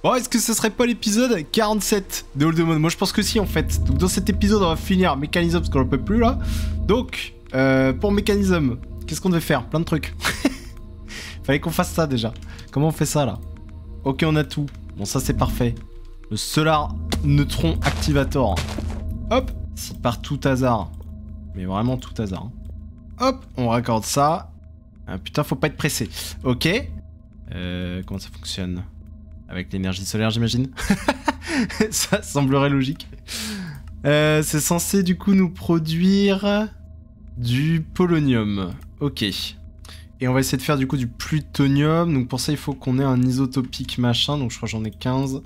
Bon, est-ce que ce serait pas l'épisode 47 de Hold the Mode? Moi je pense que si en fait. Donc dans cet épisode on va finir Mécanisme parce qu'on en peut plus là. Donc pour Mécanisme, qu'est-ce qu'on devait faire? Plein de trucs. Fallait qu'on fasse ça déjà. Comment on fait ça là? Ok, on a tout. Bon, ça c'est parfait. Le Solar Neutron Activator. Hop, c'est par tout hasard. Mais vraiment tout hasard. Hop, on raccorde ça. Ah, putain, faut pas être pressé. Ok. Comment ça fonctionne? Avec l'énergie solaire, j'imagine. Ça semblerait logique. C'est censé du coup nous produire du polonium. Ok. Et on va essayer de faire du coup du plutonium. Donc pour ça, il faut qu'on ait un isotopique machin. Donc je crois que j'en ai 15.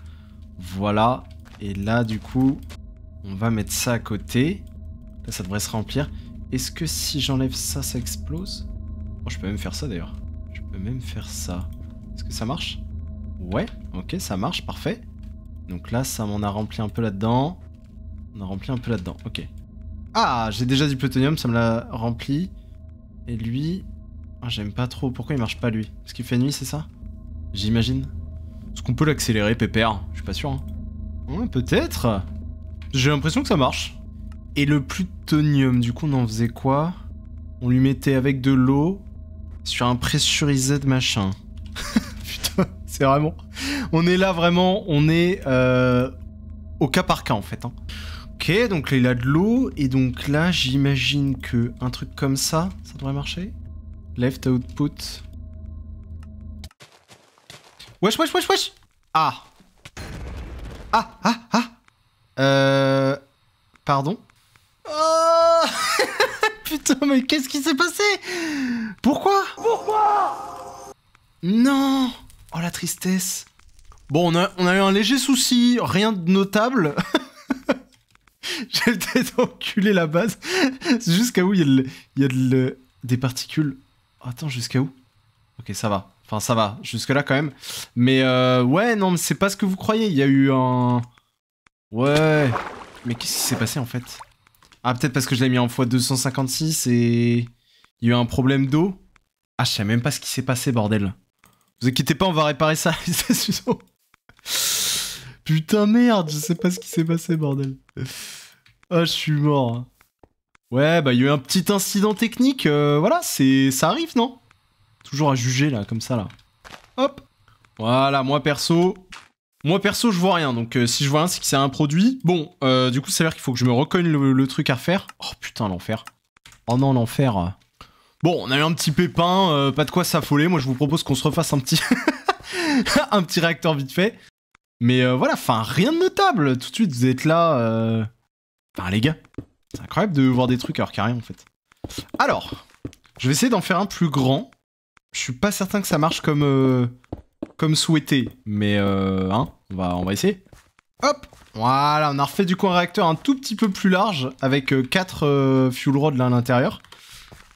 Voilà. Et là, du coup, on va mettre ça à côté. Là, ça devrait se remplir. Est-ce que si j'enlève ça, ça explose? Oh, je peux même faire ça d'ailleurs. Je peux même faire ça. Est-ce que ça marche? Ouais, ok, ça marche, parfait. Donc là, ça m'en a rempli un peu là-dedans. On a rempli un peu là-dedans, ok. Ah, j'ai déjà du plutonium, ça me l'a rempli. Et lui... Ah, j'aime pas trop. Pourquoi il marche pas, lui? Parce qu'il fait nuit, c'est ça? J'imagine. Est-ce qu'on peut l'accélérer, pépère? Je suis pas sûr, hein. Ouais, peut-être. J'ai l'impression que ça marche. Et le plutonium, du coup, on en faisait quoi? On lui mettait avec de l'eau sur un pressurisé de machin. Putain, c'est vraiment... On est là, vraiment, on est au cas par cas, en fait. Hein. Ok, donc là, il a de l'eau. Et donc là, j'imagine que un truc comme ça, ça devrait marcher. Left output. Wesh, wesh, wesh, wesh. Ah. Pardon? Oh putain, mais qu'est-ce qui s'est passé? Pourquoi? Non. Oh, la tristesse. Bon, on a eu un léger souci, rien de notable. J'ai peut-être enculé la base. C'est jusqu'à où il y a des particules. Oh, attends, jusqu'à où? Ok, ça va. Enfin, ça va. Jusque-là, quand même. Mais, ouais, non, mais c'est pas ce que vous croyez. Il y a eu un... Ouais. Mais qu'est-ce qui s'est passé, en fait? Ah, peut-être parce que je l'ai mis en x256 et... Il y a eu un problème d'eau. Ah, je sais même pas ce qui s'est passé, bordel. Vous inquiétez pas, on va réparer ça. Putain, merde, je sais pas ce qui s'est passé, bordel. Ah, je suis mort. Ouais, bah, il y a eu un petit incident technique. Voilà, ça arrive, non? Toujours à juger, là, comme ça, là. Hop. Voilà, moi, perso, je vois rien. Donc, si je vois rien, c'est que c'est un produit. Bon, du coup, ça veut dire qu'il faut que je me recogne le truc à refaire. Oh, putain, l'enfer. Oh non, l'enfer. Bon, on a eu un petit pépin. Pas de quoi s'affoler. Moi, je vous propose qu'on se refasse un petit... un petit réacteur vite fait. Mais voilà, enfin, rien de notable. Tout de suite, vous êtes là... Enfin, les gars, c'est incroyable de voir des trucs alors qu'il n'y a rien, en fait. Alors, je vais essayer d'en faire un plus grand. Je suis pas certain que ça marche comme souhaité. Mais, hein, on va essayer. Hop, voilà, on a refait du coup un réacteur un tout petit peu plus large, avec 4 fuel rods là à l'intérieur.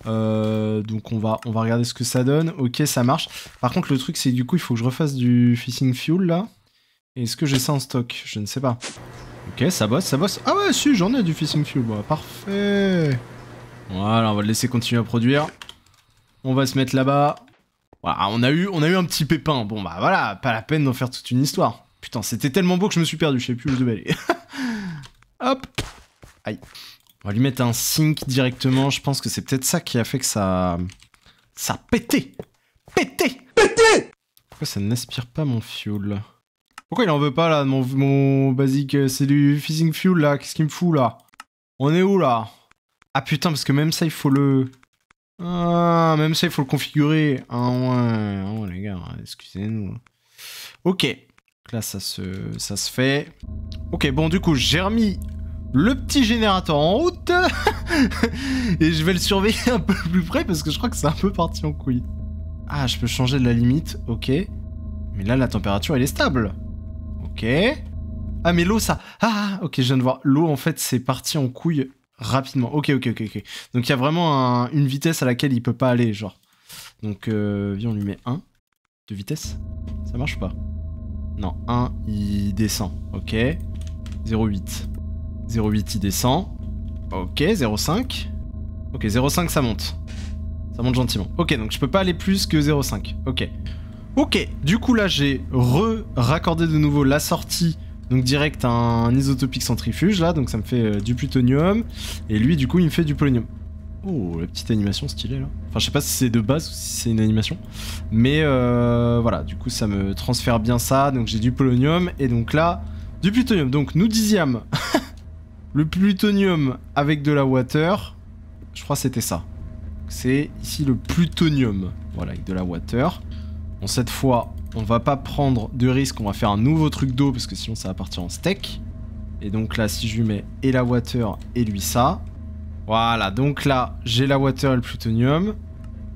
Donc on va regarder ce que ça donne. Ok, ça marche. Par contre, le truc, c'est du coup, il faut que je refasse du fissing fuel, là. Est-ce que j'ai ça en stock? Je ne sais pas. Ok, ça bosse, ça bosse. Ah ouais, si, j'en ai du fissing fuel. Bon, parfait. Voilà, on va le laisser continuer à produire. On va se mettre là-bas. Voilà, on a eu un petit pépin. Bon, bah voilà, pas la peine d'en faire toute une histoire. Putain, c'était tellement beau que je me suis perdu. Je sais plus où je devais aller. Hop. Aïe. On va lui mettre un sink directement. Je pense que c'est peut-être ça qui a fait que ça... Ça pétait. Pété. Pourquoi ça n'aspire pas mon fuel? Pourquoi il en veut pas là, mon basique? C'est du fissing fuel là, qu'est-ce qu'il me fout là? On est où là? Ah putain, parce que même ça il faut le... Ah, même ça il faut le configurer. Ah ouais, oh les gars, excusez-nous. Ok, donc là ça se fait. Ok, bon du coup j'ai remis le petit générateur en route. Et je vais le surveiller un peu plus près parce que je crois que c'est un peu parti en couille. Ah, je peux changer de la limite, ok. Mais là la température elle est stable. Ok. Ah mais l'eau ça... Ah ok, je viens de voir. L'eau en fait c'est parti en couille rapidement. Ok. Donc il y a vraiment une vitesse à laquelle il peut pas aller genre. Donc viens on lui met 1 de vitesse. Ça marche ou pas? Non, 1 il descend. Ok. 0,8. 0,8 il descend. Ok, 0,5. Ok, 0,5 ça monte. Ça monte gentiment. Ok, donc je peux pas aller plus que 0,5. Ok. Ok, du coup là j'ai raccordé de nouveau la sortie, donc direct un isotopique centrifuge là, donc ça me fait du plutonium, et lui du coup il me fait du polonium. Oh, la petite animation stylée là. Enfin je sais pas si c'est de base ou si c'est une animation, mais voilà, du coup ça me transfère bien ça, donc j'ai du polonium, et donc là, du plutonium. Donc nous dixièmes, le plutonium avec de la water, je crois que c'était ça. C'est ici le plutonium, voilà, avec de la water. Bon, cette fois, on va pas prendre de risque, on va faire un nouveau truc d'eau parce que sinon ça va partir en steak. Et donc là, si je lui mets et la water et lui ça. Voilà, donc là, j'ai la water et le plutonium.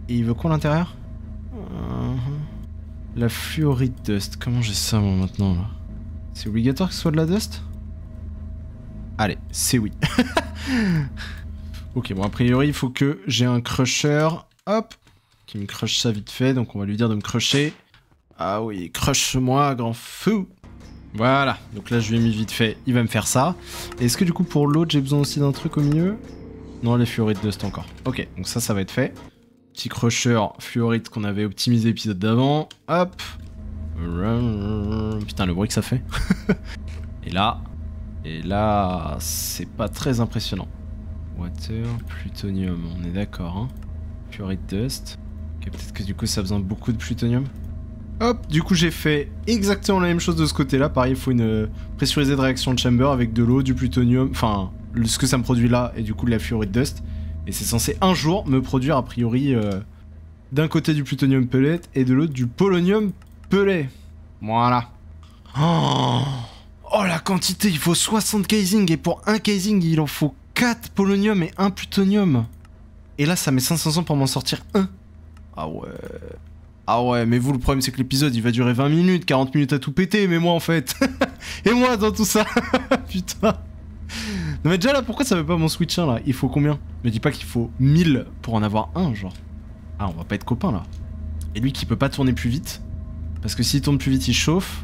Et il veut quoi à l'intérieur? La fluoride dust. Comment j'ai ça moi maintenant là? C'est obligatoire que ce soit de la dust? Allez, c'est oui. Ok, bon, a priori, il faut que j'ai un crusher. Hop! Qui me crush ça vite fait, donc on va lui dire de me crusher. Ah oui, crush-moi, grand fou. Voilà, donc là je lui ai mis vite fait, il va me faire ça. Est-ce que du coup pour l'autre j'ai besoin aussi d'un truc au milieu? Non, les fluorides dust encore. Ok, donc ça va être fait. Petit crusher fluoride qu'on avait optimisé l'épisode d'avant. Hop. Putain, le bruit que ça fait. Et là, c'est pas très impressionnant. Water, plutonium, on est d'accord, hein. Fluoride dust. Ok, peut-être que du coup ça a besoin de beaucoup de plutonium. Hop, du coup j'ai fait exactement la même chose de ce côté-là. Pareil, il faut une pressurisée de réaction de chamber avec de l'eau, du plutonium, enfin ce que ça me produit là et du coup de la fluoride dust. Et c'est censé un jour me produire a priori d'un côté du plutonium pellet et de l'autre du polonium pellet. Voilà. Oh la quantité, il faut 60 casing et pour un casing il en faut 4 polonium et 1 plutonium. Et là ça met 500 ans pour m'en sortir un. Ah ouais. Ah ouais, mais vous, le problème, c'est que l'épisode, il va durer 20 minutes, 40 minutes à tout péter, mais moi, en fait. Et moi, dans tout ça. Putain. Non, mais déjà, là, pourquoi ça veut pas mon switch 1, là? Il faut combien? Me dis pas qu'il faut 1000 pour en avoir un, genre. Ah, on va pas être copains, là. Et lui, qui peut pas tourner plus vite. Parce que s'il tourne plus vite, il chauffe.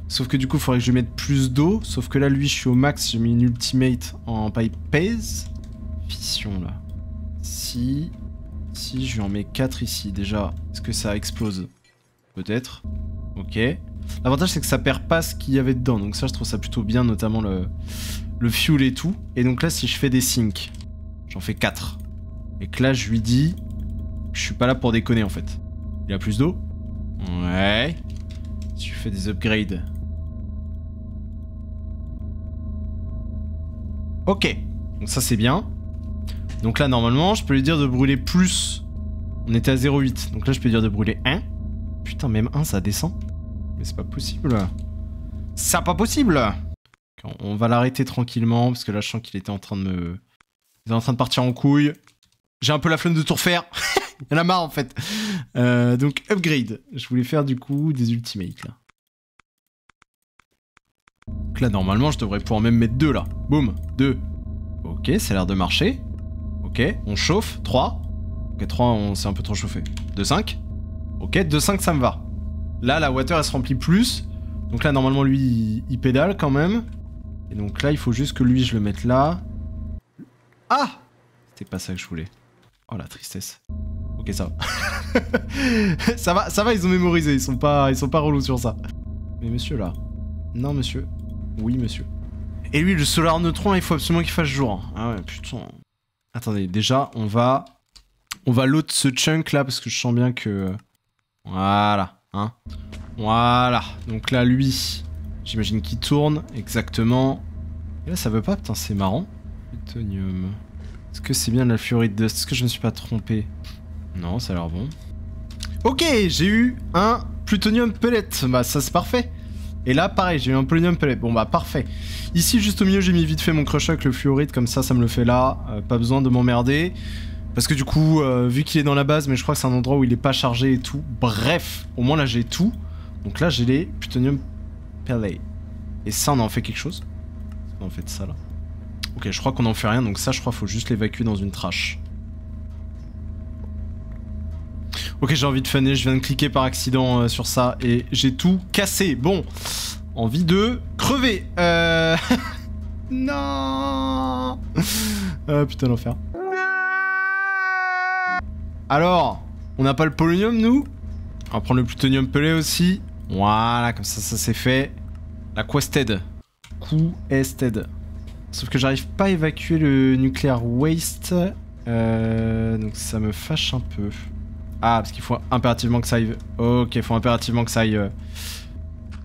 Sauf que du coup, il faudrait que je mette plus d'eau. Sauf que là, lui, je suis au max, j'ai mis une ultimate en pipe phase. Fission, là. Si je lui en mets 4 ici, déjà, est-ce que ça explose? Peut-être. Ok. L'avantage, c'est que ça perd pas ce qu'il y avait dedans. Donc ça, je trouve ça plutôt bien, notamment le fuel et tout. Et donc là, si je fais des sinks, j'en fais 4. Et que là, je lui dis... Je suis pas là pour déconner, en fait. Il a plus d'eau? Ouais. Si je fais des upgrades... Ok. Donc ça, c'est bien. Donc là, normalement, je peux lui dire de brûler plus. On était à 0,8. Donc là, je peux lui dire de brûler 1. Putain, même 1, ça descend. Mais c'est pas possible. C'est pas possible. On va l'arrêter tranquillement, parce que là, je sens qu'il était en train de me... Il est en train de partir en couille. J'ai un peu la flemme de tout refaire. Il y en a marre, en fait. Donc, upgrade. Je voulais faire, du coup, des ultimates, là. Donc là, normalement, je devrais pouvoir même mettre 2, là. Boum, 2. Ok, ça a l'air de marcher. Ok, on chauffe. 3. Ok, 3, on s'est un peu trop chauffé. 2, 5. Ok, 2, 5, ça me va. Là, la water, elle se remplit plus. Donc là, normalement, lui, il pédale quand même. Et donc là, il faut juste que lui, je le mette là. Ah! C'était pas ça que je voulais. Oh, la tristesse. Ok, ça va. ça va, ils ont mémorisé. Ils sont pas relous sur ça. Mais monsieur, là. Non, monsieur. Oui, monsieur. Et lui, le solar neutron, il faut absolument qu'il fasse jour. Ah ouais, putain. Attendez, déjà, on va load ce chunk là, parce que je sens bien que... Voilà, hein. Voilà. Donc là, lui, j'imagine qu'il tourne, exactement. Et là, ça veut pas, putain, c'est marrant. Plutonium. Est-ce que c'est bien de la fluoride dust? Est-ce que je me suis pas trompé? Non, ça a l'air bon. Ok, j'ai eu un plutonium pellet. Bah, ça, c'est parfait. Et là, pareil, j'ai eu un polonium pellet. Bon, bah, parfait. Ici, juste au milieu, j'ai mis vite fait mon crusher avec le fluoride. Comme ça me le fait là. Pas besoin de m'emmerder. Parce que du coup, vu qu'il est dans la base, mais je crois que c'est un endroit où il est pas chargé et tout. Bref, au moins là, j'ai tout. Donc là, j'ai les plutonium pellet. Et ça, on en fait quelque chose. On en fait ça, là. Ok, je crois qu'on en fait rien. Donc ça, je crois qu'il faut juste l'évacuer dans une trash. Ok, j'ai envie de faner, je viens de cliquer par accident sur ça et j'ai tout cassé. Bon, envie de crever. Non. Putain, l'enfer. Alors, on n'a pas le polonium, nous? On va prendre le plutonium pelé aussi. Voilà, comme ça c'est fait. La quested. Quested. Sauf que j'arrive pas à évacuer le nuclear waste. Donc ça me fâche un peu. Ah, parce qu'il faut impérativement que ça aille... Ok, il faut impérativement que ça aille...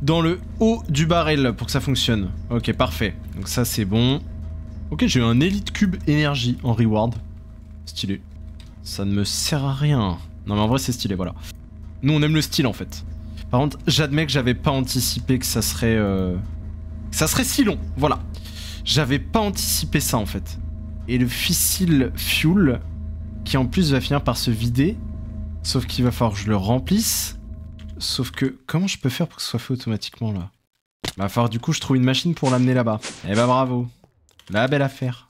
dans le haut du barrel pour que ça fonctionne. Ok, parfait. Donc ça c'est bon. Ok, j'ai eu un Elite Cube énergie en reward. Stylé. Ça ne me sert à rien. Non mais en vrai c'est stylé, voilà. Nous on aime le style en fait. Par contre, j'admets que j'avais pas anticipé que ça serait... ça serait si long, voilà. J'avais pas anticipé ça en fait. Et le fissile fuel, qui en plus va finir par se vider. Sauf qu'il va falloir que je le remplisse. Sauf que, comment je peux faire pour que ce soit fait automatiquement là? Va falloir du coup je trouve une machine pour l'amener là-bas. Eh bah bravo. La belle affaire.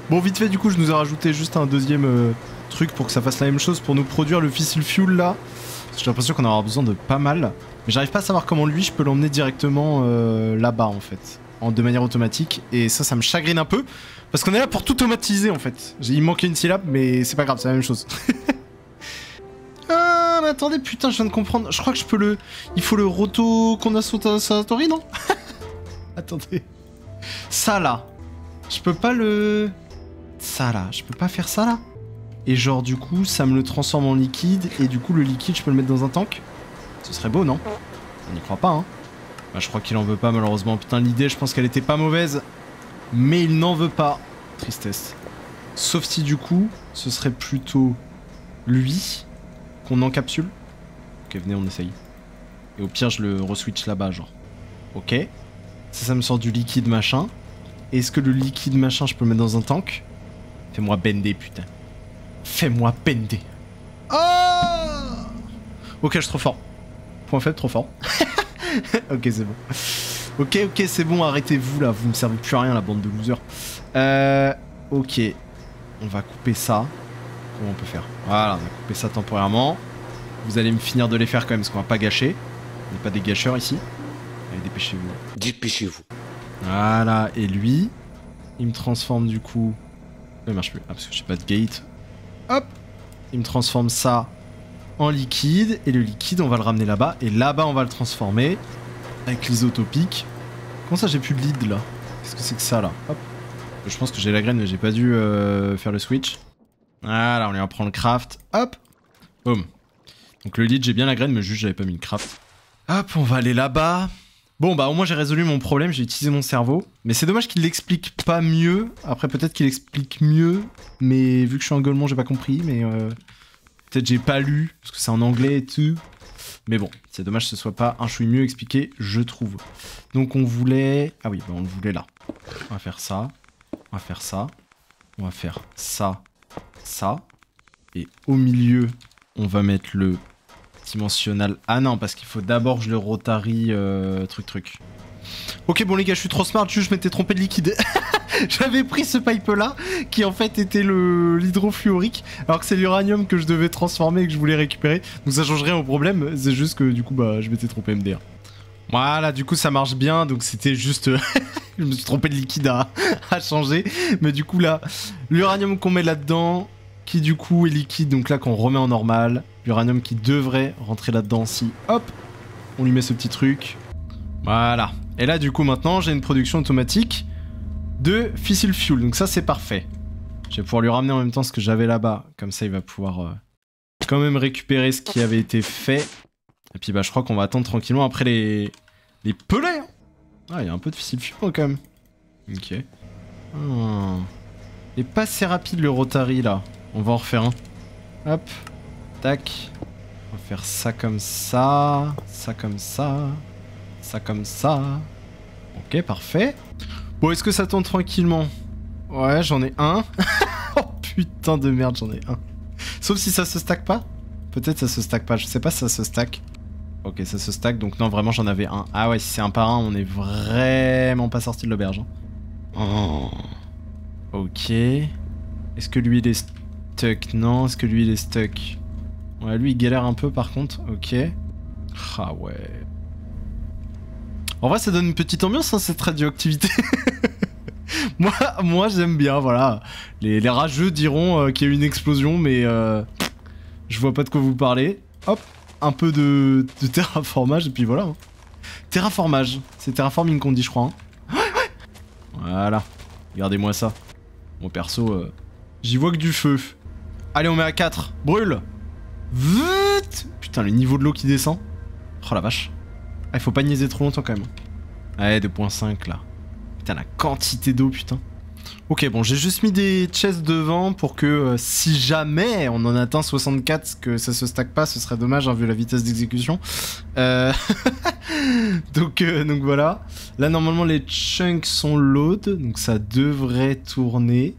Bon vite fait du coup je nous ai rajouté juste un deuxième truc pour que ça fasse la même chose pour nous produire le fissile fuel là. J'ai l'impression qu'on aura besoin de pas mal. Mais j'arrive pas à savoir comment lui je peux l'emmener directement là-bas en fait. De manière automatique. Et ça me chagrine un peu. Parce qu'on est là pour tout automatiser en fait. Il me manquait une syllabe mais c'est pas grave, c'est la même chose. Ah mais attendez, putain je viens de comprendre. Je crois que je peux le... Il faut le roto condensatori, non? Attendez. Ça là. Je peux pas le... Ça là. Je peux pas faire ça là? Et genre du coup ça me le transforme en liquide. Et du coup le liquide je peux le mettre dans un tank? Ce serait beau non? On n'y croit pas hein. Bah, je crois qu'il en veut pas malheureusement. Putain l'idée je pense qu'elle était pas mauvaise. Mais il n'en veut pas. Tristesse. Sauf si du coup ce serait plutôt lui qu'on encapsule. Ok venez on essaye. Et au pire je le reswitch là-bas genre. Ok. Ça me sort du liquide machin. Est-ce que le liquide machin je peux le mettre dans un tank? Fais-moi bender putain. Fais-moi bender. Oh ok je suis trop fort. Point faible trop fort. Ok c'est bon. Ok c'est bon arrêtez-vous là. Vous me servez plus à rien la bande de losers. Ok. On va couper ça. Comment on peut faire? Voilà on va couper ça temporairement. Vous allez me finir de les faire quand même parce qu'on va pas gâcher. On n'est pas des gâcheurs ici. Allez dépêchez-vous. Dépêchez-vous. Voilà et lui il me transforme du coup. Il marche plus. Ah parce que j'ai pas de gate. Hop. Il me transforme ça en liquide. Et le liquide on va le ramener là-bas. Et là-bas on va le transformer avec l'isotopique. Comment ça j'ai plus de lead là? Qu'est-ce que c'est que ça là? Hop. Je pense que j'ai la graine mais j'ai pas dû faire le switch. Voilà on lui apprend le craft. Hop. Boum. Donc le lead j'ai bien la graine mais juste j'avais pas mis le craft. Hop on va aller là-bas. Bon bah au moins j'ai résolu mon problème, j'ai utilisé mon cerveau. Mais c'est dommage qu'il l'explique pas mieux. Après peut-être qu'il explique mieux. Mais vu que je suis un golemon j'ai pas compris. Mais peut-être j'ai pas lu. Parce que c'est en anglais et tout. Mais bon, c'est dommage que ce soit pas un chouï mieux expliqué, je trouve. Donc on voulait... Ah oui, bah on le voulait là. On va faire ça. On va faire ça. On va faire ça. Ça. Et au milieu, on va mettre le... dimensionnel. Ah non, parce qu'il faut d'abord je le rotary truc. Ok, bon les gars, je suis trop smart, juste je m'étais trompé de liquide. J'avais pris ce pipe là, qui en fait était l'hydrofluorique, alors que c'est l'uranium que je devais transformer et que je voulais récupérer. Donc ça change rien au problème, c'est juste que du coup bah je m'étais trompé MDR. Voilà, du coup ça marche bien, donc c'était juste... je me suis trompé de liquide à changer. Mais du coup là, l'uranium qu'on met là-dedans, qui du coup est liquide, donc là qu'on remet en normal. L'uranium qui devrait rentrer là-dedans si, hop, on lui met ce petit truc. Voilà. Et là du coup maintenant j'ai une production automatique de fissile fuel, donc ça c'est parfait. Je vais pouvoir lui ramener en même temps ce que j'avais là-bas, comme ça il va pouvoir quand même récupérer ce qui avait été fait. Et puis bah je crois qu'on va attendre tranquillement après les pelets. Ah il y a un peu de fissile fuel quand même. Ok. Ah. Et pas assez rapide le rotary là. On va en refaire un. Hop. Tac. On va faire ça comme ça. Ça comme ça. Ça comme ça. Ok, parfait. Bon, est-ce que ça tourne tranquillement? Ouais, j'en ai un. Oh putain de merde, j'en ai un. Sauf si ça se stack pas. Peut-être ça se stack pas, je sais pas si ça se stack. Ok, ça se stack, donc non, vraiment j'en avais un. Ah ouais, si c'est un par un, on est vraiment pas sorti de l'auberge. Oh. Ok. Est-ce que lui il est stuck? Non, est-ce que lui il est stuck? Ouais, lui il galère un peu par contre, ok. Ah ouais. En vrai ça donne une petite ambiance hein, cette radioactivité. moi j'aime bien, voilà. Les rageux diront qu'il y a eu une explosion, mais Je vois pas de quoi vous parlez. Hop, un peu de terraformage et puis voilà. Hein. Terraformage, c'est terraforming qu'on dit je crois. Hein. Voilà, regardez-moi ça. Mon perso, j'y vois que du feu. Allez, on met à 4, brûle. Vite. Putain, le niveau de l'eau qui descend. Oh la vache. Ah, il faut pas niaiser trop longtemps quand même. Ouais, 2.5 là. Putain, la quantité d'eau, putain. Ok, bon, j'ai juste mis des chests devant pour que si jamais on en atteint 64, que ça se stack pas, ce serait dommage hein, vu la vitesse d'exécution. Donc voilà. Là, normalement, les chunks sont load, donc ça devrait tourner.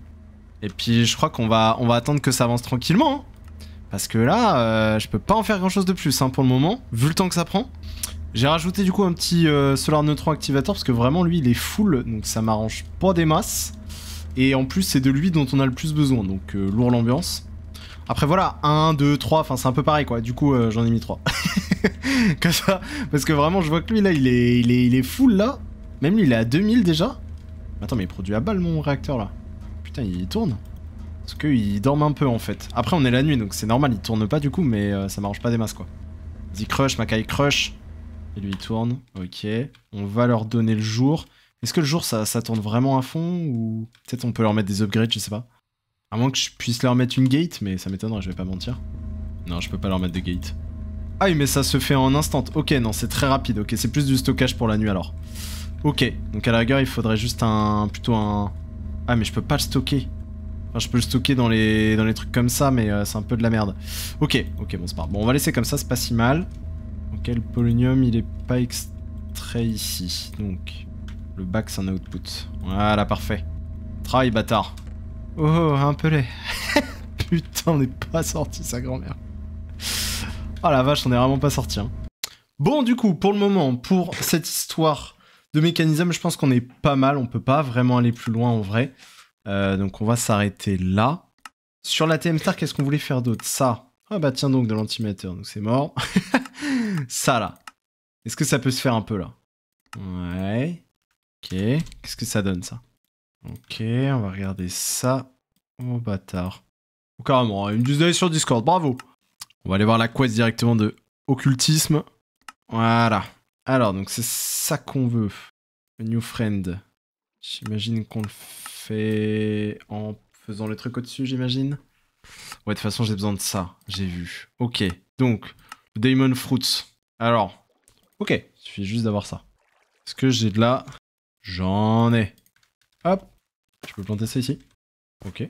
Et puis, je crois qu'on va attendre que ça avance tranquillement. Hein, parce que là, je peux pas en faire grand chose de plus hein, pour le moment, vu le temps que ça prend. J'ai rajouté du coup un petit Solar Neutron Activator parce que vraiment, lui, il est full, donc ça m'arrange pas des masses. Et en plus, c'est de lui dont on a le plus besoin, donc lourd l'ambiance. Après voilà, 1, 2, 3, enfin c'est un peu pareil quoi, du coup j'en ai mis 3. Comme ça, parce que vraiment je vois que lui là, il est full là. Même lui il est à 2000 déjà. Attends mais il produit à balle mon réacteur là. Putain il tourne. Parce qu'il dorme un peu en fait. Après on est la nuit donc c'est normal, il tourne pas du coup, mais ça m'arrange pas des masses quoi. Vas-y crush, Makai crush. Et lui il tourne, ok. On va leur donner le jour. Est-ce que le jour ça tourne vraiment à fond ou peut-être on peut leur mettre des upgrades, je sais pas. À moins que je puisse leur mettre une gate, mais ça m'étonnerait, je vais pas mentir. Non, je peux pas leur mettre de gate. Ah oui, mais ça se fait en instant. Ok, non, c'est très rapide. Ok, c'est plus du stockage pour la nuit alors. Ok, donc à la rigueur, il faudrait juste plutôt un... Ah, mais je peux pas le stocker. Enfin, je peux le stocker dans les trucs comme ça, mais c'est un peu de la merde. Ok, bon, c'est pas grave. Bon, on va laisser comme ça, c'est pas si mal. Ok, le polonium, il est pas extrait ici. Donc... Le back, c'est un output. Voilà, parfait. Travail, bâtard. Oh, un peu laid. Putain, on n'est pas sorti, sa grand-mère. Oh la vache, on est vraiment pas sorti. Hein. Bon, du coup, pour le moment, pour cette histoire de mécanisme, je pense qu'on est pas mal. On peut pas vraiment aller plus loin en vrai. Donc on va s'arrêter là. Sur la TM Star, qu'est-ce qu'on voulait faire d'autre? Ça. Ah bah tiens donc, de l'antimatter, donc c'est mort. Ça là. Est-ce que ça peut se faire un peu là? Ouais. Ok, qu'est-ce que ça donne ça? Ok, on va regarder ça. Oh bâtard. Oh, carrément, ils me disent d'aller sur Discord, bravo. On va aller voir la quest directement de occultisme. Voilà. Alors, donc c'est ça qu'on veut. Le new friend. J'imagine qu'on le fait en faisant le truc au-dessus, j'imagine. Ouais, de toute façon, j'ai besoin de ça. J'ai vu. Ok, donc, le Diamond Fruits. Alors, ok, il suffit juste d'avoir ça. Est-ce que j'ai de la... J'en ai. Hop. Je peux planter ça ici. Ok.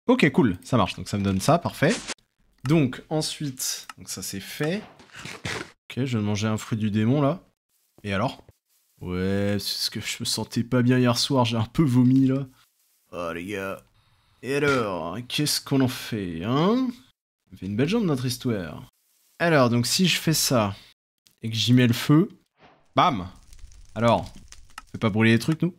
Ok, cool. Ça marche. Donc ça me donne ça. Parfait. Donc ensuite... Donc ça c'est fait. Ok, je viens de manger un fruit du démon là. Et alors? Ouais, c'est ce que je me sentais pas bien hier soir. J'ai un peu vomi là. Oh les gars. Et alors, qu'est-ce qu'on en fait, hein? On fait une belle jambe notre histoire. Alors, donc si je fais ça... Et que j'y mets le feu... Bam! Alors... On fait pas brûler les trucs, nous?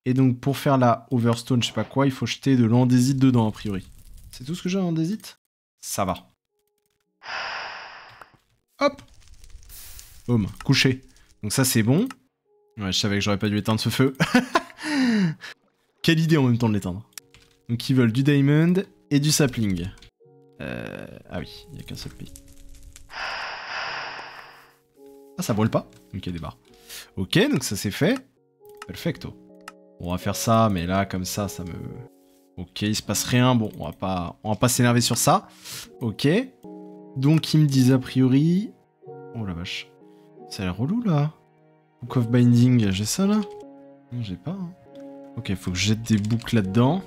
Et donc, pour faire la overstone, je sais pas quoi, il faut jeter de l'andésite dedans, a priori. C'est tout ce que j'ai en andésite? Ça va. Hop! Boum, couché. Donc ça, c'est bon. Ouais, je savais que j'aurais pas dû éteindre ce feu. Quelle idée en même temps de l'éteindre. Donc, ils veulent du diamond et du sapling. Ah oui, il n'y a qu'un seul pays. Ah, ça brûle pas? Ok, des barres. Ok, donc ça, c'est fait. Perfecto. On va faire ça, mais là, comme ça, ça me... Ok, il se passe rien. Bon, on va pas s'énerver sur ça. Ok. Donc, ils me disent a priori... Oh la vache. Ça a l'air relou, là. Book of Binding, j'ai ça, là? Non, j'ai pas. Hein. Ok, faut que je jette des boucles là-dedans.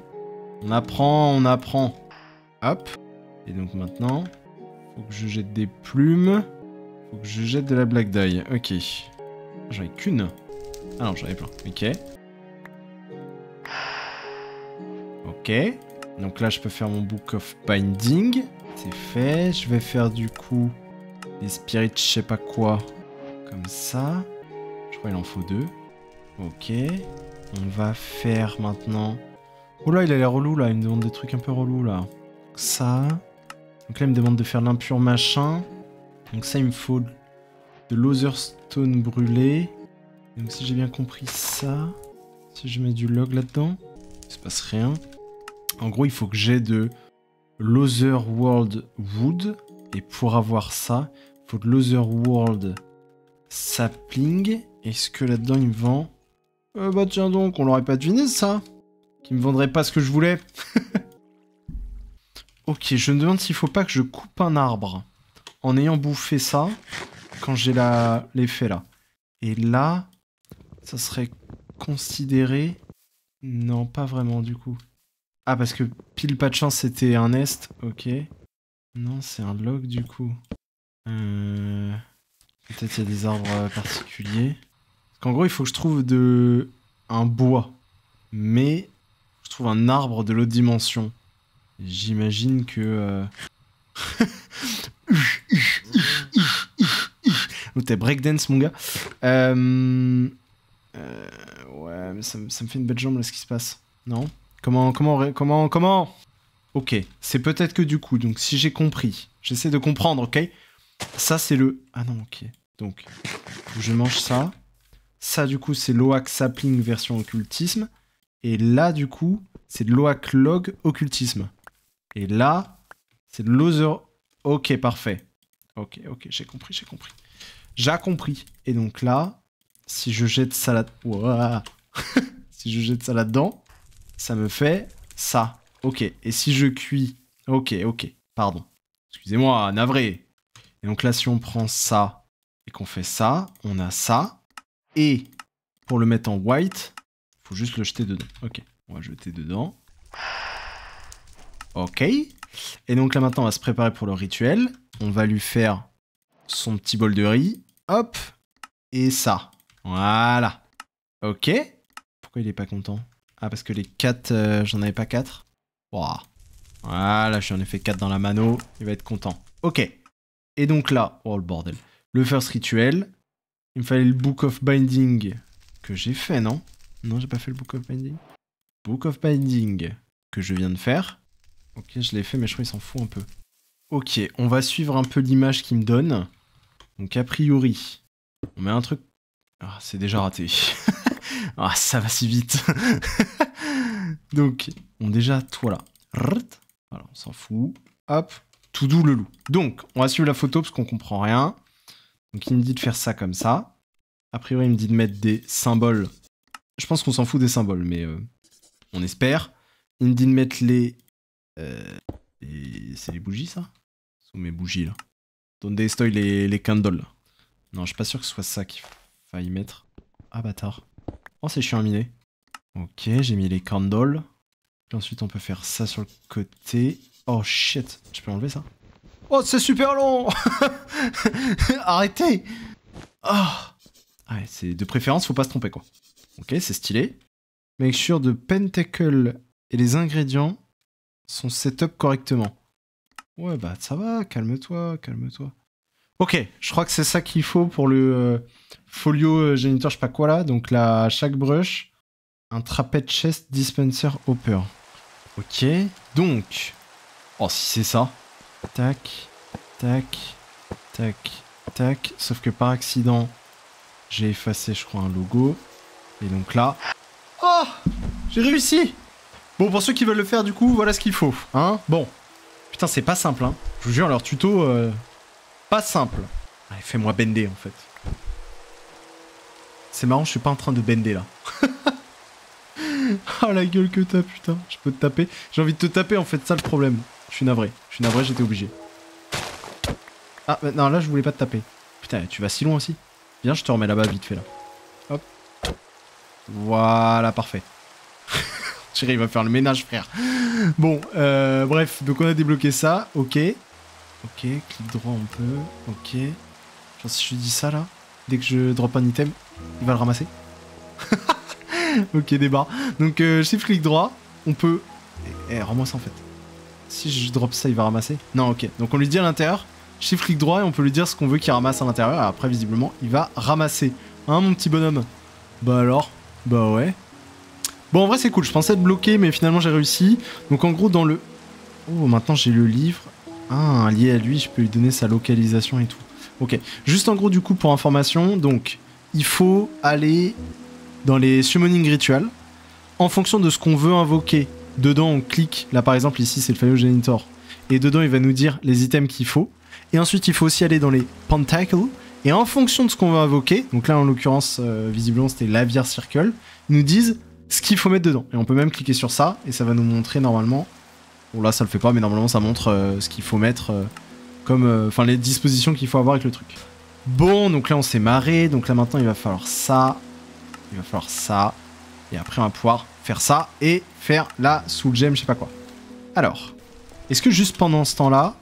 On apprend, on apprend. Hop. Et donc, maintenant... Faut que je jette des plumes. Faut que je jette de la black dye. Ok. J'en ai qu'une. Ah non, j'en ai plein. Ok. Ok, donc là je peux faire mon Book of Binding, c'est fait, je vais faire du coup les spirits je sais pas quoi, comme ça, je crois qu'il en faut 2, ok, on va faire maintenant, oh là il a l'air relou là, il me demande des trucs un peu relous là, ça, donc là il me demande de faire l'impur machin, donc ça il me faut de l'Otherstone brûlé, donc si j'ai bien compris ça, si je mets du log là-dedans, il se passe rien. En gros, il faut que j'ai de l'Otherworld Wood. Et pour avoir ça, il faut de l'Otherworld Sapling. Est-ce que là-dedans, il me vend... bah tiens donc, on l'aurait pas deviné, ça. Qu'il me vendrait pas ce que je voulais. Ok, je me demande s'il faut pas que je coupe un arbre en ayant bouffé ça quand j'ai l'effet là. Et là, ça serait considéré... Non, pas vraiment du coup. Ah, parce que pile pas de chance, c'était un est. Ok. Non, c'est un log du coup. Peut-être il y a des arbres particuliers. Parce qu'en gros, il faut que je trouve un bois. Mais je trouve un arbre de l'autre dimension. J'imagine que... Oh, t'es breakdance, mon gars. Ouais, mais ça me fait une belle jambe, là, ce qui se passe. Non? Comment? Ok, c'est peut-être que du coup, donc si j'ai compris, j'essaie de comprendre, ok? Ça, c'est le... Ah non, ok. Donc, je mange ça. Ça, du coup, c'est l'Oak Sapling version occultisme. Et là, du coup, c'est de l'Oak Log occultisme. Et là, c'est de l'Other... Ok, parfait. Ok, j'ai compris. J'ai compris. Et donc là, si je jette ça là... Ouah. Si je jette ça là-dedans, ça me fait ça. Ok, et si je cuis... Ok, pardon. Excusez-moi, navré. Et donc là, si on prend ça et qu'on fait ça, on a ça. Et pour le mettre en white, faut juste le jeter dedans. Ok, on va jeter dedans. Ok. Et donc là, maintenant, on va se préparer pour le rituel. On va lui faire son petit bol de riz. Hop. Et ça. Voilà. Ok. Pourquoi il est pas content? Ah, parce que les 4, j'en avais pas 4. Wow. Voilà, j'en ai fait 4 dans la mano. Il va être content. Ok. Et donc là, oh le bordel. Le first rituel. Il me fallait le Book of Binding que j'ai fait, non? Non, j'ai pas fait le Book of Binding. Book of Binding que je viens de faire. Ok, je l'ai fait, mais je crois qu'il s'en fout un peu. Ok, on va suivre un peu l'image qu'il me donne. Donc a priori, on met un truc... Ah, c'est déjà raté. Ah, ça va si vite. Donc, on déjà, toi là. Voilà, on s'en fout. Hop, tout doux le loup. Donc, on va suivre la photo parce qu'on comprend rien. Donc, il me dit de faire ça comme ça. A priori, il me dit de mettre des symboles. Je pense qu'on s'en fout des symboles, mais on espère. Il me dit de mettre les... C'est les bougies, ça? Ce sont mes bougies, là. Donde estoy les candles. Non, je suis pas sûr que ce soit ça qu'il faille mettre. Ah, bâtard. Oh, c'est chiant à miner. Ok, j'ai mis les candles. Puis ensuite, on peut faire ça sur le côté. Oh, shit. Je peux enlever ça? Oh, c'est super long. Arrêtez. Oh. Ouais, c'est de préférence, faut pas se tromper, quoi. Ok, c'est stylé. Make sure de pentacle et les ingrédients sont set-up correctement. Ouais, bah ça va, calme-toi. Ok, je crois que c'est ça qu'il faut pour le folio géniteur, je sais pas quoi là. Donc là, chaque brush, un trapèze chest dispenser hopper. Ok, donc... Oh, si c'est ça. Tac, tac, tac, tac. Sauf que par accident, j'ai effacé, je crois, un logo. Et donc là... Oh, j'ai réussi. Bon, pour ceux qui veulent le faire, du coup, voilà ce qu'il faut. Hein, bon. Putain, c'est pas simple, hein. Je vous jure, leur tuto... pas simple. Allez, fais-moi bender, en fait. C'est marrant, je suis pas en train de bender, là. Oh, la gueule que t'as, putain. Je peux te taper. J'ai envie de te taper, en fait, ça le problème. Je suis navré, j'étais obligé. Ah, non, là, je voulais pas te taper. Putain, tu vas si loin aussi. Viens, je te remets là-bas, vite fait, là. Hop. Voilà, parfait. Chérie, il va faire le ménage, frère. Bon, bref, donc on a débloqué ça, ok. Ok, clic droit on peut, ok. Genre si je dis ça là, dès que je drop un item, il va le ramasser. Ok, débarre. Donc shift clic droit, on peut... rends-moi ça en fait. Si je drop ça, il va ramasser. Non, ok. Donc on lui dit à l'intérieur, shift clic droit et on peut lui dire ce qu'on veut qu'il ramasse à l'intérieur. Après, visiblement, il va ramasser. Hein, mon petit bonhomme? Bah alors? Bah ouais. Bon, en vrai, c'est cool. Je pensais être bloqué, mais finalement, j'ai réussi. Donc en gros, dans le... Oh, maintenant, j'ai le livre. Ah, lié à lui, je peux lui donner sa localisation et tout. Ok. Juste en gros, du coup, pour information, donc, il faut aller dans les summoning rituals. En fonction de ce qu'on veut invoquer, dedans, on clique. Là, par exemple, ici, c'est le Phallogenitor. Et dedans, il va nous dire les items qu'il faut. Et ensuite, il faut aussi aller dans les Pentacles. Et en fonction de ce qu'on va invoquer, donc là en l'occurrence, visiblement c'était Lavier Circle, ils nous disent ce qu'il faut mettre dedans. Et on peut même cliquer sur ça, et ça va nous montrer normalement... Bon là ça le fait pas, mais normalement ça montre ce qu'il faut mettre comme... Enfin les dispositions qu'il faut avoir avec le truc. Bon, donc là on s'est marré, donc là maintenant il va falloir ça, il va falloir ça, et après on va pouvoir faire ça, et faire la soul gem, je sais pas quoi. Alors, est-ce que juste pendant ce temps-là...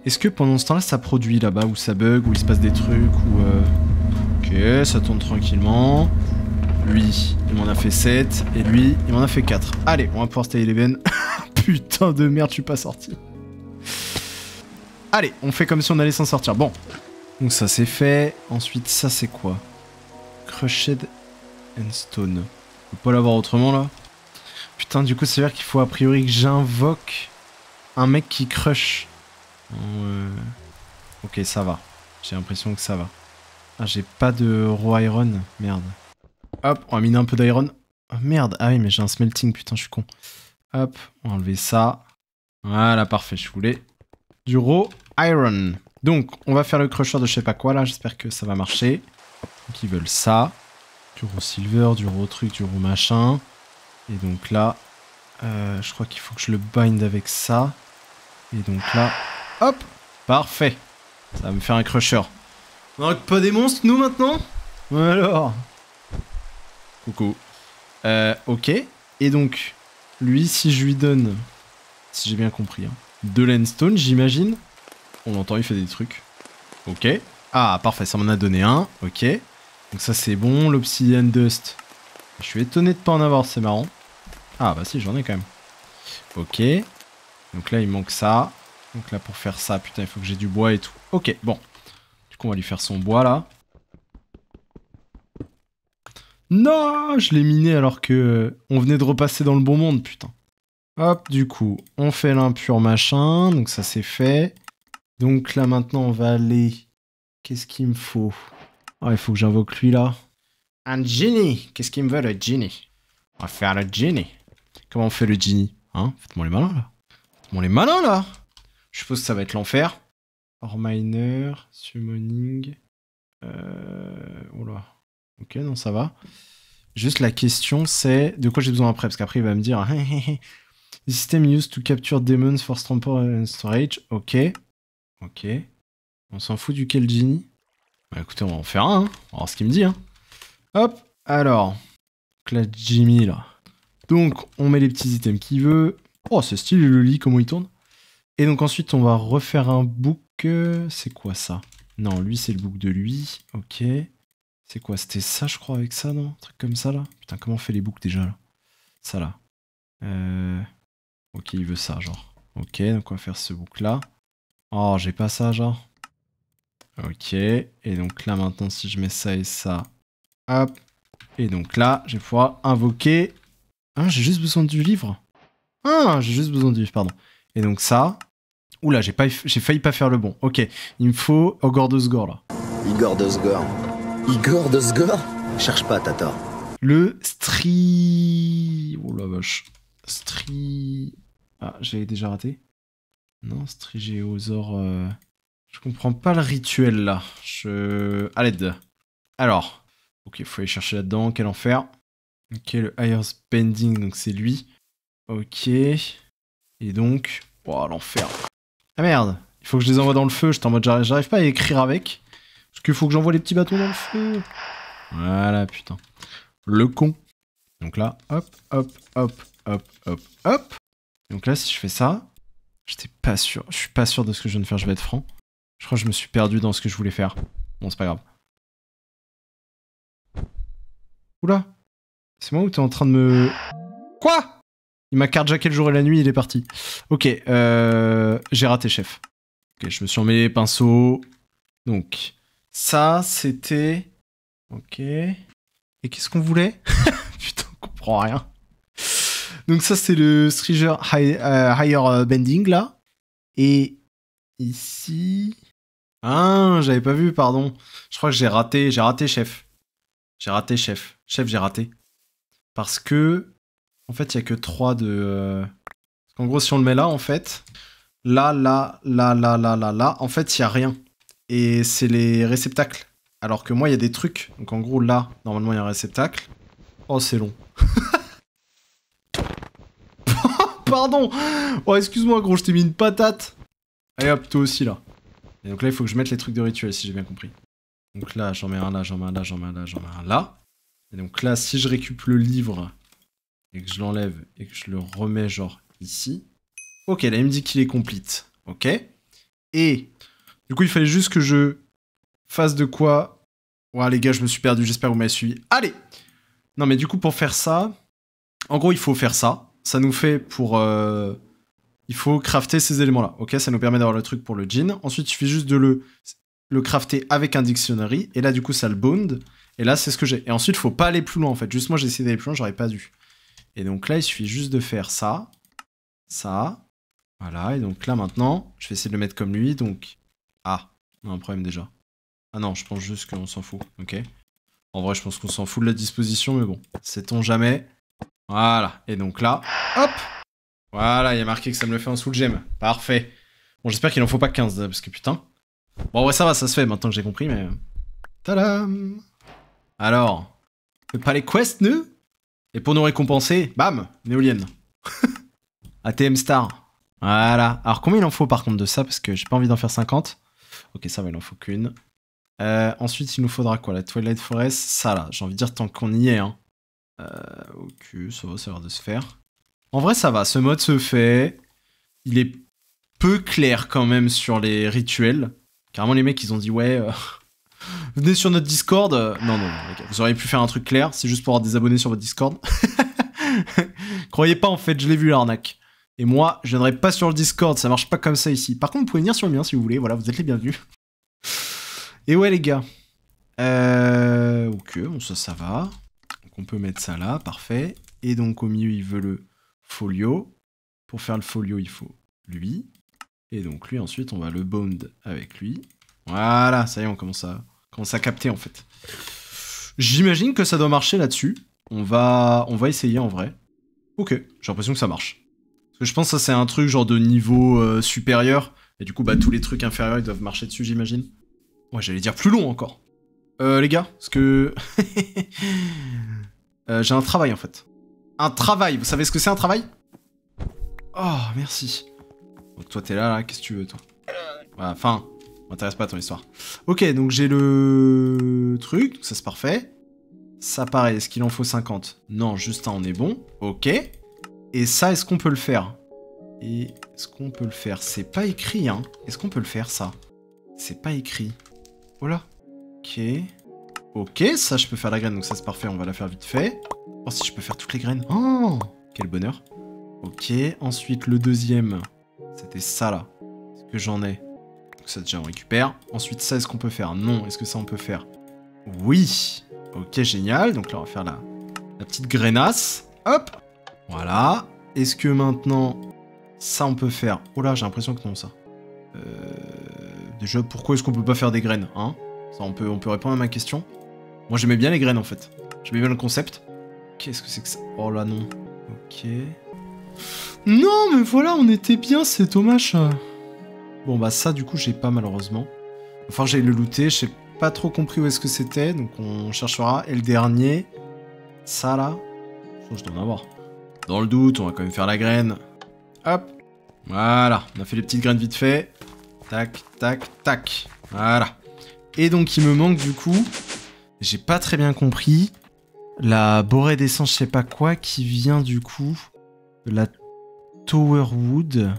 Est-ce que pendant ce temps-là, ça produit là-bas, ou ça bug, ou il se passe des trucs, ou... Ok, ça tourne tranquillement. Lui, il m'en a fait 7, et lui, il m'en a fait 4. Allez, on va pouvoir stayer les veines. Putain de merde, je suis pas sorti. Allez, on fait comme si on allait s'en sortir. Bon. Donc ça, c'est fait. Ensuite, ça, c'est quoi? Crushed and Stone. On peut pas l'avoir autrement, là? Putain, du coup, c'est vrai qu'il faut a priori que j'invoque un mec qui crush. Ok, ça va. J'ai l'impression que ça va. Ah, j'ai pas de raw iron. Merde. Hop, on va miner un peu d'iron. Oh, merde. Ah oui, mais j'ai un smelting. Putain, je suis con. Hop, on va enlever ça. Voilà, parfait. Je voulais du raw iron. Donc, on va faire le crusher de je sais pas quoi, là. J'espère que ça va marcher. Donc, ils veulent ça. Du raw silver, du raw truc, du raw machin. Et donc là, je crois qu'il faut que je le bind avec ça. Et donc là... Hop, parfait. Ça va me faire un crusher. On n'arrête pas des monstres, nous, maintenant? Alors. Coucou. Ok. Et donc, lui, si je lui donne... Si j'ai bien compris, hein, de l'endstone, j'imagine. On l'entend, il fait des trucs. Ok. Ah, parfait, ça m'en a donné un. Ok. Donc ça, c'est bon. L'obsidian dust. Je suis étonné de pas en avoir, c'est marrant. Ah, bah si, j'en ai quand même. Ok. Donc là, il manque ça. Donc là, pour faire ça, putain, il faut que j'ai du bois et tout. Ok, bon. Du coup, on va lui faire son bois, là. Non, je l'ai miné alors que on venait de repasser dans le bon monde, putain. Hop, du coup, on fait l'impur machin. Donc ça, c'est fait. Donc là, maintenant, on va aller... Qu'est-ce qu'il me faut? Ah, il faut que j'invoque lui, là. Un genie. Qu'est-ce qu'il me veut, le genie? On va faire le genie. Comment on fait le genie? Hein? Faites-moi les malins, là. Faites-moi les malins, là. Je suppose que ça va être l'enfer. Or miner, summoning. Oh là. Ok, non, ça va. Juste la question, c'est de quoi j'ai besoin après? Parce qu'après, il va me dire The system used to capture demons for transport and storage. Ok. Ok. On s'en fout duquel genie? Bah écoutez, on va en faire un. Hein. On va voir ce qu'il me dit. Hein. Hop. Alors. Donc là, Jimmy, là. Donc, on met les petits items qu'il veut. Oh, c'est stylé le lit, comment il tourne. Et donc ensuite, on va refaire un book. C'est quoi ça? Non, lui, c'est le book de lui. Ok. C'est quoi? C'était ça, je crois, avec ça, non? Un truc comme ça, là? Putain, comment on fait les books déjà, là? Ça, là. Ok, il veut ça, genre. Ok, donc on va faire ce book-là. Oh, j'ai pas ça, genre. Ok. Et donc là, maintenant, si je mets ça et ça... Hop. Et donc là, je vais pouvoir invoquer... Ah, j'ai juste besoin du livre. Ah, j'ai juste besoin du livre, pardon. Et donc ça... Oula, j'ai failli pas faire le bon. Ok, il me faut Ogre de Sgore, là. Igor de Sgore. Igor de Sgore? Cherche pas, t'as tort. Le Oh la vache. Ah, j'avais déjà raté. Non, Strigéosaure... Je comprends pas le rituel, là. À l'aide. Alors. Ok, faut aller chercher là-dedans. Quel enfer. Ok, le Higher Bending, donc c'est lui. Ok. Et donc... Oh, l'enfer. Ah merde, il faut que je les envoie dans le feu. J'étais en mode j'arrive pas à écrire avec. Parce qu'il faut que j'envoie les petits bâtons dans le feu. Voilà, putain. Le con. Donc là, hop, hop, hop, hop, hop, hop. Donc là, si je fais ça, j'étais pas sûr. Je suis pas sûr de ce que je viens de faire, je vais être franc. Je crois que je me suis perdu dans ce que je voulais faire. Bon, c'est pas grave. Oula. C'est moi ou t'es en train de me... Quoi? Il m'a carjacké le jour et la nuit, il est parti. Ok, j'ai raté, chef. Ok, je me suis emmêlé les pinceaux. Donc, ça, c'était... Ok. Et qu'est-ce qu'on voulait? Putain, on comprend rien. Donc ça, c'est le Striger Higher Bending, là. Et ici... Ah, j'avais pas vu, pardon. Je crois que j'ai raté, chef. J'ai raté, chef. Chef, j'ai raté. Parce que... En fait, il n'y a que 3 de... En gros, si on le met là, en fait... là, en fait, il y a rien. Et c'est les réceptacles. Alors que moi, il y a des trucs. Donc en gros, là, normalement, il y a un réceptacle. Oh, c'est long. Pardon. Oh, excuse-moi, gros, je t'ai mis une patate. Allez hop, toi aussi, là. Et donc là, il faut que je mette les trucs de rituel, si j'ai bien compris. Donc là, j'en mets un là, j'en mets un là, j'en mets un là, j'en mets un là. Et donc là, si je récupère le livre et que je l'enlève et que je le remets genre ici. Ok, là, il me dit qu'il est complete. Ok. Et du coup, il fallait juste que je fasse de quoi. Ouais, les gars, je me suis perdu, j'espère que vous m'avez suivi. Allez. Non, mais du coup, pour faire ça, en gros, il faut faire ça. Ça nous fait pour... Il faut crafter ces éléments-là, ok? Ça nous permet d'avoir le truc pour le djinn. Ensuite, il suffit juste de le crafter avec un dictionary. Et là, du coup, ça le bond. Et là, c'est ce que j'ai. Et ensuite, il faut pas aller plus loin, en fait. Juste moi, j'ai essayé d'aller plus loin, j'aurais pas dû. Et donc là, il suffit juste de faire ça. Ça. Voilà. Et donc là, maintenant, je vais essayer de le mettre comme lui. Donc... Ah, on a un problème déjà. Ah non, je pense juste qu'on s'en fout, ok? En vrai, je pense qu'on s'en fout de la disposition, mais bon. Sait-on jamais. Voilà. Et donc là, hop! Voilà, il y a marqué que ça me le fait en soul gem. Parfait. Bon, j'espère qu'il en faut pas 15, parce que putain. Bon, ouais, ça va, ça se fait maintenant que j'ai compris, mais... Tadam! Alors, fais pas les quests, nous? Et pour nous récompenser, bam, une éolienne. ATM Star. Voilà. Alors, combien il en faut par contre de ça? Parce que j'ai pas envie d'en faire 50. Ok, ça va, il en faut qu'une. Ensuite, il nous faudra quoi? La Twilight Forest, ça là. J'ai envie de dire tant qu'on y est, hein. Ok, ça va, ça a l'air de se faire. En vrai, ça va, ce mode se fait. Il est peu clair quand même sur les rituels. Carrément, les mecs, ils ont dit, ouais, venez sur notre Discord. Non, okay. Vous auriez pu faire un truc clair, c'est juste pour avoir des abonnés sur votre Discord. Croyez pas, en fait, je l'ai vu l'arnaque. Et moi, je viendrai pas sur le Discord, ça marche pas comme ça ici. Par contre, vous pouvez venir sur le mien si vous voulez, voilà, vous êtes les bienvenus. Et ouais, les gars. Ok, bon, ça va. Donc, on peut mettre ça là, parfait. Et donc, au milieu, il veut le folio. Pour faire le folio, il faut lui. Et donc, lui, ensuite, on va le bond avec lui. Voilà, ça y est, on commence à capter, en fait. J'imagine que ça doit marcher là-dessus. On va essayer, en vrai. Ok, j'ai l'impression que ça marche. Parce que je pense que ça, c'est un truc genre de niveau supérieur. Et du coup, bah, tous les trucs inférieurs, ils doivent marcher dessus, j'imagine. Ouais, j'allais dire plus long, encore. Les gars, parce que... j'ai un travail, en fait. Un travail, vous savez ce que c'est un travail? Oh, merci. Bon, toi, t'es là, qu'est-ce que tu veux, toi? Voilà, enfin, m'intéresse pas ton histoire. Ok, donc j'ai le truc, donc ça c'est parfait. Ça pareil, est-ce qu'il en faut 50? Non, juste un, on est bon. Ok. Et ça, est-ce qu'on peut le faire? Et est-ce qu'on peut le faire? C'est pas écrit, hein. Est-ce qu'on peut le faire, ça? C'est pas écrit. Oh là. Ok. Ok, ça, je peux faire la graine, donc ça c'est parfait, on va la faire vite fait. Oh, si je peux faire toutes les graines. Oh, quel bonheur. Ok, ensuite le deuxième, c'était ça là. Est-ce que j'en ai? Donc ça déjà on récupère. Ensuite ça, est-ce qu'on peut faire? Non. Est-ce que ça on peut faire? Oui. Ok, génial. Donc là on va faire la petite grainasse. Hop. Voilà. Est-ce que maintenant ça on peut faire? Oh là, j'ai l'impression que non ça. Déjà, pourquoi est-ce qu'on peut pas faire des graines, hein? Ça on peut répondre à ma question. Moi j'aimais bien les graines en fait. J'aimais bien le concept. Qu'est-ce que c'est que ça? Oh là non. Ok. Non mais voilà, on était bien, c'est dommage. Bon bah ça du coup j'ai pas malheureusement. Enfin j'allais le looter, j'ai pas trop compris où est-ce que c'était, donc on cherchera. Et le dernier, ça là, je dois en avoir. Dans le doute, on va quand même faire la graine. Hop. Voilà, on a fait les petites graines vite fait. Tac, tac, tac. Voilà. Et donc il me manque du coup, j'ai pas très bien compris, la borée d'essence je sais pas quoi qui vient du coup de la Towerwood.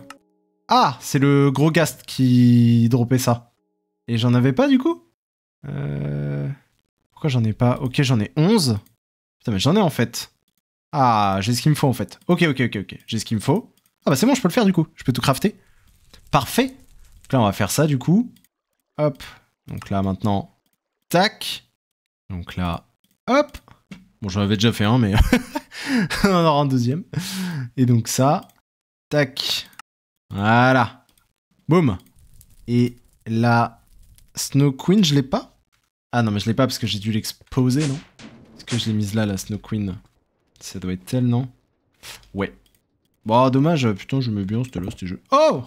Ah, c'est le gros ghast qui dropait ça. Et j'en avais pas du coup? Pourquoi j'en ai pas? Ok, j'en ai 11. Putain mais j'en ai en fait. Ah, j'ai ce qu'il me faut en fait. Ok, j'ai ce qu'il me faut. Ah bah c'est bon, je peux le faire du coup, je peux tout crafter. Parfait. Donc là on va faire ça du coup. Hop. Donc là, maintenant, tac. Donc là, hop. Bon, j'en avais déjà fait un, mais on en aura un deuxième. Et donc ça, tac. Voilà. Boum. Et la Snow Queen, je l'ai pas? Ah non, mais je l'ai pas parce que j'ai dû l'exposer, non? Est-ce que je l'ai mise là, la Snow Queen? Ça doit être elle, non? Ouais. Bon, dommage, putain, je me bien, c'était là, c'était jeu. Oh!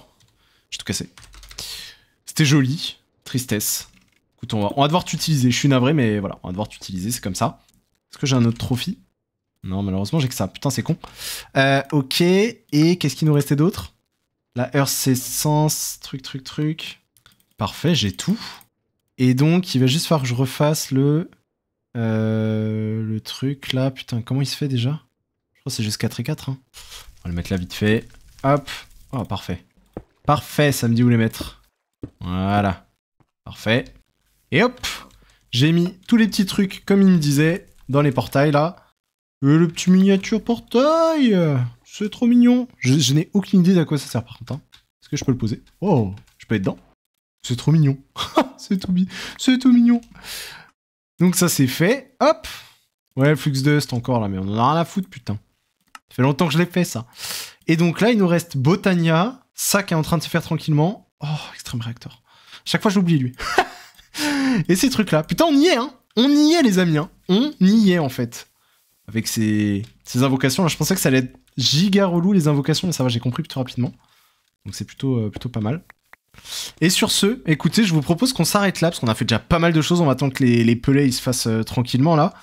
J'ai tout cassé. C'était joli. Tristesse. Écoute, on va devoir t'utiliser. Je suis navré, mais voilà, on va devoir t'utiliser, c'est comme ça. Est-ce que j'ai un autre trophy? Non, malheureusement, j'ai que ça. Putain, c'est con. Ok, et qu'est-ce qu'il nous restait d'autre? La Earth Essence, truc. Parfait, j'ai tout. Et donc, il va juste falloir que je refasse le truc là. Putain, comment il se fait déjà? Je crois que c'est juste 4 et 4. Hein. On va le mettre là vite fait. Hop. Oh, parfait. Parfait, ça me dit où les mettre. Voilà. Parfait. Et hop. J'ai mis tous les petits trucs, comme il me disait, dans les portails là. Et le petit miniature portail. C'est trop mignon. Je n'ai aucune idée d'à quoi ça sert par contre. Hein. Est-ce que je peux le poser? Oh, je peux être dedans. C'est trop mignon. C'est tout mignon. Donc ça c'est fait. Hop. Ouais, le Flux Dust encore là, mais on en a rien à foutre, putain. Ça fait longtemps que je l'ai fait, ça. Et donc là, il nous reste Botania. Ça qui est en train de se faire tranquillement. Oh, Extreme Reactor. Chaque fois, j'oublie lui. Et ces trucs-là. Putain, on y est, hein. On y est, les amis. Hein. On y est, en fait. Avec ces invocations. Là, je pensais que ça allait être giga relou, les invocations. Mais ça va, j'ai compris plutôt rapidement. Donc c'est plutôt pas mal. Et sur ce, écoutez, je vous propose qu'on s'arrête là, parce qu'on a fait déjà pas mal de choses, on va attendre que les pelés ils se fassent tranquillement là.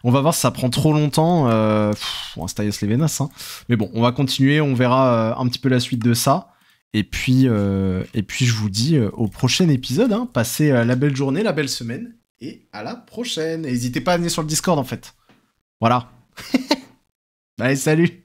On va voir si ça prend trop longtemps, on va se tailler les vénas, hein. Mais bon, on va continuer, on verra un petit peu la suite de ça. Et puis je vous dis au prochain épisode, hein. Passez la belle journée, la belle semaine, et à la prochaine. Et n'hésitez pas à venir sur le Discord en fait. Voilà. Allez, salut.